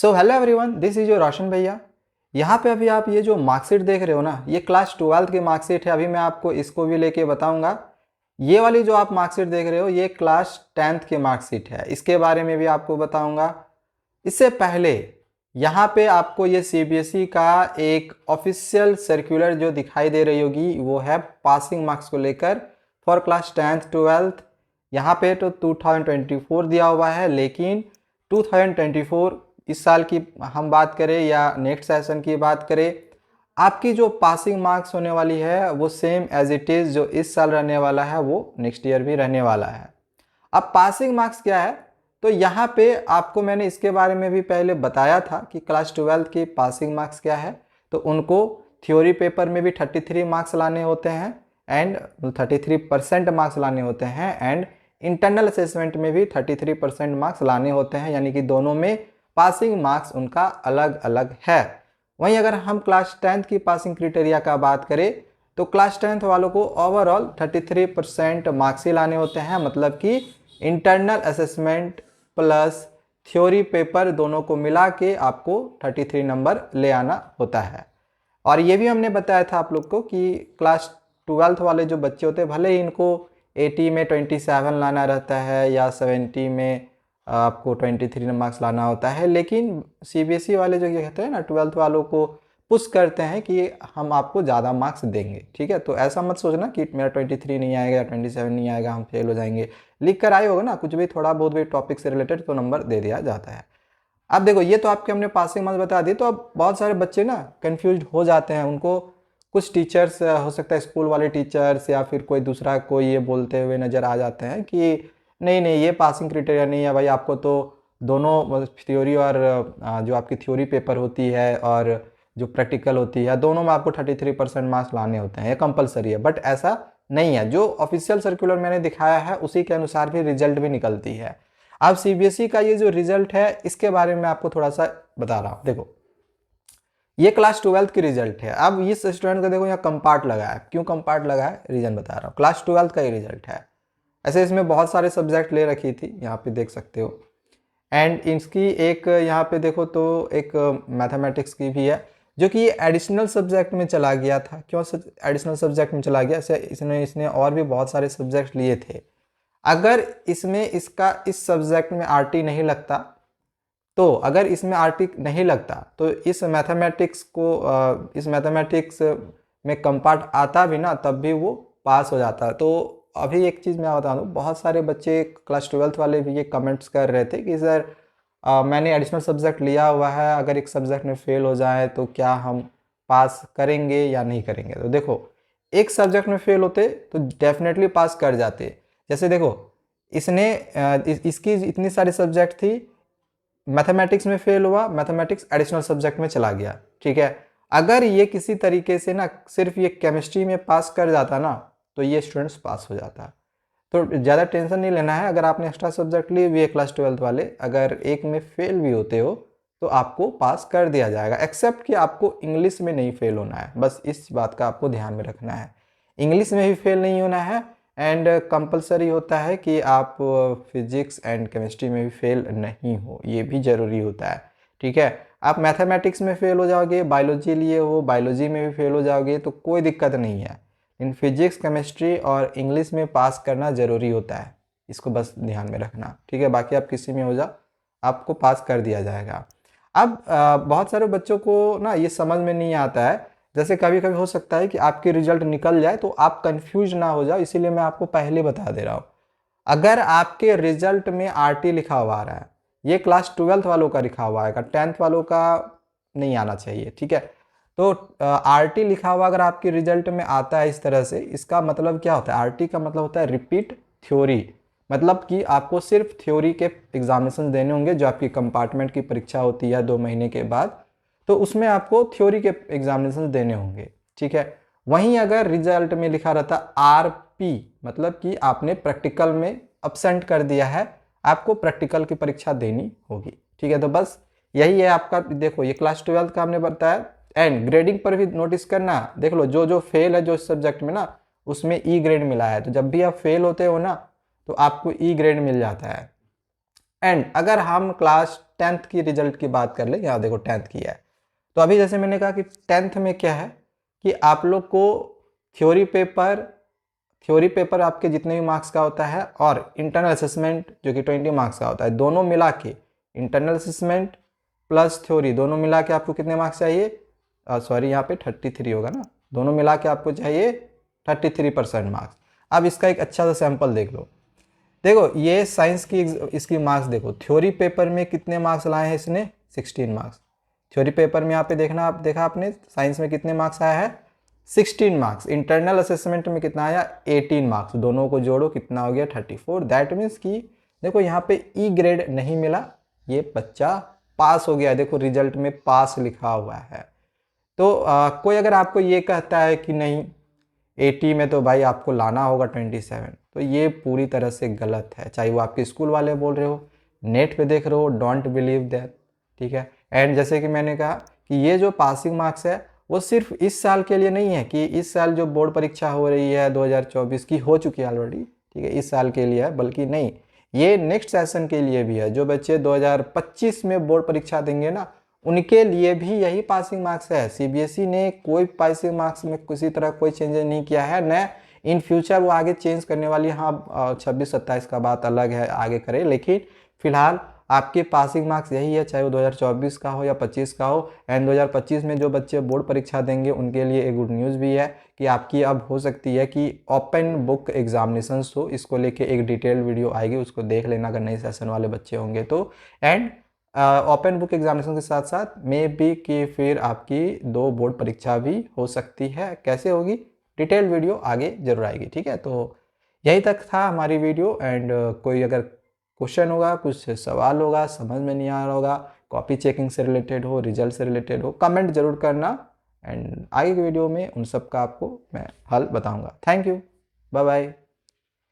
So hello everyone, this is your Roshan भैया। यहाँ पे अभी आप ये जो मार्कशीट देख रहे हो ना, ये क्लास 12th की मार्कशीट है। अभी मैं आपको इसको भी लेके बताऊंगा। ये वाली जो आप मार्कशीट देख रहे हो ये क्लास 10th की मार्कशीट है, इसके बारे में भी आपको बताऊंगा। इससे पहले यहाँ पे आपको ये सीबीएसई का एक ऑफिशियल सर्कुलर जो दिखाई दे रही होगी वो है पासिंग मार्क्स को लेकर फॉर क्लास 10th 12th। यहाँ पे तो 2024 दिया हुआ है, लेकिन 2024 इस साल की हम बात करें या नेक्स्ट सेशन की बात करें, आपकी जो पासिंग मार्क्स होने वाली है वो सेम एज इट इज़ जो इस साल रहने वाला है वो नेक्स्ट ईयर भी रहने वाला है। अब पासिंग मार्क्स क्या है, तो यहाँ पे आपको मैंने इसके बारे में भी पहले बताया था कि क्लास 12th की पासिंग मार्क्स क्या है। तो उनको थ्योरी पेपर में भी 33 मार्क्स लाने होते हैं एंड 33% मार्क्स लाने होते हैं, एंड इंटरनल असेसमेंट में भी 33% मार्क्स लाने होते हैं, यानी कि दोनों में पासिंग मार्क्स उनका अलग अलग है। वहीं अगर हम क्लास 10th की पासिंग क्राइटेरिया का बात करें तो क्लास 10th वालों को ओवरऑल 33% मार्क्स ही लाने होते हैं, मतलब कि internal assessment plus theory paper दोनों को मिला के आपको 33 नंबर ले आना होता है। और ये भी हमने बताया था आप लोग को कि क्लास 12th वाले जो बच्चे होते हैं, भले ही इनको 80 में 27 लाना रहता है या 70 में आपको 23 मार्क्स लाना होता है, लेकिन सीबीएसई वाले जो ये कहते हैं ना 12th वालों को पुश करते हैं कि हम आपको ज़्यादा मार्क्स देंगे। ठीक है, तो ऐसा मत सोचना कि मेरा 23 नहीं आएगा या 27 नहीं आएगा, हम फेल हो जाएंगे। लिख कर आए होगा ना कुछ भी, थोड़ा बहुत भी टॉपिक से रिलेटेड, तो नंबर दे दिया जाता है। अब देखो, ये तो आपके हमने पासिंग मार्क्स बता दिए। तो अब बहुत सारे बच्चे ना कन्फ्यूज हो जाते हैं। उनको कुछ टीचर्स, हो सकता है स्कूल वाले टीचर्स या फिर कोई दूसरा कोई, ये बोलते हुए नज़र आ जाते हैं कि नहीं नहीं ये पासिंग क्राइटेरिया नहीं है भाई, आपको तो दोनों थ्योरी और जो आपकी थ्योरी पेपर होती है और जो प्रैक्टिकल होती है, दोनों में आपको 33% मार्क्स लाने होते हैं, ये कंपलसरी है। बट ऐसा नहीं है, जो ऑफिशियल सर्कुलर मैंने दिखाया है उसी के अनुसार भी रिजल्ट भी निकलती है। अब सीबीएसई का ये जो रिजल्ट है इसके बारे में आपको थोड़ा सा बता रहा हूँ। देखो, ये क्लास 12th की रिजल्ट है। अब इस स्टूडेंट का देखो यहाँ कंपार्ट लगा है, क्यों कंपार्ट लगा है रीजन बता रहा हूँ। क्लास 12th का ये रिजल्ट है। ऐसे इसमें बहुत सारे सब्जेक्ट ले रखी थी, यहाँ पे देख सकते हो। एंड इसकी एक यहाँ पे देखो तो एक मैथमेटिक्स की भी है, जो कि एडिशनल सब्जेक्ट में चला गया था। क्यों एडिशनल सब्जेक्ट में चला गया? ऐसे इसने और भी बहुत सारे सब्जेक्ट लिए थे। अगर इसमें इसका इस सब्जेक्ट में आरटी नहीं लगता, तो अगर इसमें आरटी नहीं लगता तो इस मैथमेटिक्स में कंपार्ट आता भी ना, तब भी वो पास हो जाता। तो अभी एक चीज़ मैं बता दूँ, बहुत सारे बच्चे क्लास 12th वाले भी ये कमेंट्स कर रहे थे कि सर मैंने एडिशनल सब्जेक्ट लिया हुआ है, अगर एक सब्जेक्ट में फेल हो जाए तो क्या हम पास करेंगे या नहीं करेंगे। तो देखो, एक सब्जेक्ट में फेल होते तो डेफिनेटली पास कर जाते। जैसे देखो, इसकी इतनी सारी सब्जेक्ट थी, मैथमेटिक्स में फेल हुआ, मैथमेटिक्स एडिशनल सब्जेक्ट में चला गया। ठीक है, अगर ये किसी तरीके से ना सिर्फ ये केमिस्ट्री में पास कर जाता ना, तो ये स्टूडेंट्स पास हो जाता। तो ज़्यादा टेंशन नहीं लेना है। अगर आपने एक्स्ट्रा सब्जेक्ट लिए हुए है क्लास 12th वाले, अगर एक में फेल भी होते हो तो आपको पास कर दिया जाएगा, एक्सेप्ट कि आपको इंग्लिश में नहीं फेल होना है। बस इस बात का आपको ध्यान में रखना है, इंग्लिश में भी फेल नहीं होना है। एंड कंपलसरी होता है कि आप फिजिक्स एंड केमिस्ट्री में भी फेल नहीं हो, ये भी ज़रूरी होता है। ठीक है, आप मैथमेटिक्स में फेल हो जाओगे, बायोलॉजी लिए हो बायोलॉजी में भी फेल हो जाओगे तो कोई दिक्कत नहीं है। इन फिजिक्स केमिस्ट्री और इंग्लिश में पास करना ज़रूरी होता है, इसको बस ध्यान में रखना। ठीक है, बाकी आप किसी में हो जाओ, आपको पास कर दिया जाएगा। अब बहुत सारे बच्चों को ना ये समझ में नहीं आता है। जैसे कभी कभी हो सकता है कि आपके रिजल्ट निकल जाए तो आप कंफ्यूज ना हो जाओ, इसीलिए मैं आपको पहले बता दे रहा हूँ। अगर आपके रिजल्ट में आरटी लिखा हुआ आ रहा है, ये क्लास 12th वालों का लिखा हुआ आएगा, 10th वालों का नहीं आना चाहिए। ठीक है, तो आरटी लिखा हुआ अगर आपके रिजल्ट में आता है इस तरह से, इसका मतलब क्या होता है? आरटी का मतलब होता है रिपीट थ्योरी, मतलब कि आपको सिर्फ थ्योरी के एग्जामिनेशन देने होंगे। जो आपकी कंपार्टमेंट की परीक्षा होती है 2 महीने के बाद, तो उसमें आपको थ्योरी के एग्जामिनेशन देने होंगे। ठीक है, वहीं अगर रिजल्ट में लिखा रहता आरपी, मतलब कि आपने प्रैक्टिकल में अब्सेंट कर दिया है, आपको प्रैक्टिकल की परीक्षा देनी होगी। ठीक है, तो बस यही है आपका। देखो, ये क्लास 12th का हमने बताया। एंड ग्रेडिंग पर भी नोटिस करना, देख लो जो जो फेल है जो सब्जेक्ट में ना, उसमें ई ग्रेड मिला है। तो जब भी आप फेल होते हो ना, तो आपको ई ग्रेड मिल जाता है। एंड अगर हम क्लास 10th की रिजल्ट की बात कर ले, यहाँ देखो 10th की है, तो अभी जैसे मैंने कहा कि 10th में क्या है कि आप लोग को थ्योरी पेपर आपके जितने भी मार्क्स का होता है और इंटरनल असेसमेंट जो कि 20 मार्क्स का होता है, दोनों मिला के इंटरनल असेसमेंट प्लस थ्योरी दोनों मिला के आपको कितने मार्क्स चाहिए, सॉरी यहाँ पे 33 होगा ना, दोनों मिला के आपको चाहिए 33% मार्क्स। अब इसका एक अच्छा सा सैंपल देख लो। देखो ये साइंस की इसकी मार्क्स देखो, थ्योरी पेपर में कितने मार्क्स लाए हैं इसने, 16 मार्क्स। थ्योरी पेपर में यहाँ पे देखा आपने साइंस में कितने मार्क्स आया है, 16 मार्क्स। इंटरनल असेसमेंट में कितना आया, 18 मार्क्स। दोनों को जोड़ो कितना हो गया, 34। दैट मीन्स कि देखो यहाँ पे ई ग्रेड नहीं मिला, ये बच्चा पास हो गया। देखो रिजल्ट में पास लिखा हुआ है। तो कोई अगर आपको ये कहता है कि नहीं 80 में तो भाई आपको लाना होगा 27, तो ये पूरी तरह से गलत है। चाहे वो आपके स्कूल वाले बोल रहे हो, नेट पे देख रहे हो, डोंट बिलीव दैट, ठीक है। एंड जैसे कि मैंने कहा कि ये जो पासिंग मार्क्स है वो सिर्फ इस साल के लिए नहीं है कि इस साल जो बोर्ड परीक्षा हो रही है 2024 की, हो चुकी है ऑलरेडी, ठीक है, इस साल के लिए है, बल्कि नहीं, ये नेक्स्ट सेशन के लिए भी है। जो बच्चे 2025 में बोर्ड परीक्षा देंगे ना, उनके लिए भी यही पासिंग मार्क्स है। सीबीएसई ने कोई पासिंग मार्क्स में किसी तरह कोई चेंजेस नहीं किया है, न इन फ्यूचर वो आगे चेंज करने वाली है। हाँ 26-27 का बात अलग है, आगे करे, लेकिन फिलहाल आपके पासिंग मार्क्स यही है, चाहे वो 2024 का हो या 25 का हो। एंड 2025 में जो बच्चे बोर्ड परीक्षा देंगे उनके लिए एक गुड न्यूज़ भी है कि आपकी अब हो सकती है कि ओपन बुक एग्जामिनेशंस हो, इसको लेके एक डिटेल वीडियो आएगी, उसको देख लेना अगर नए सेशन वाले बच्चे होंगे तो। एंड ओपन बुक एग्जामिनेशन के साथ साथ मे बी कि फिर आपकी 2 बोर्ड परीक्षा भी हो सकती है। कैसे होगी, डिटेल वीडियो आगे जरूर आएगी, ठीक है। तो यही तक था हमारी वीडियो। एंड कोई अगर क्वेश्चन होगा, कुछ सवाल होगा, समझ में नहीं आ रहा होगा, कॉपी चेकिंग से रिलेटेड हो, रिजल्ट से रिलेटेड हो, कमेंट जरूर करना। एंड आगे की वीडियो में उन सब का आपको मैं हल बताऊंगा। Thank you, bye bye.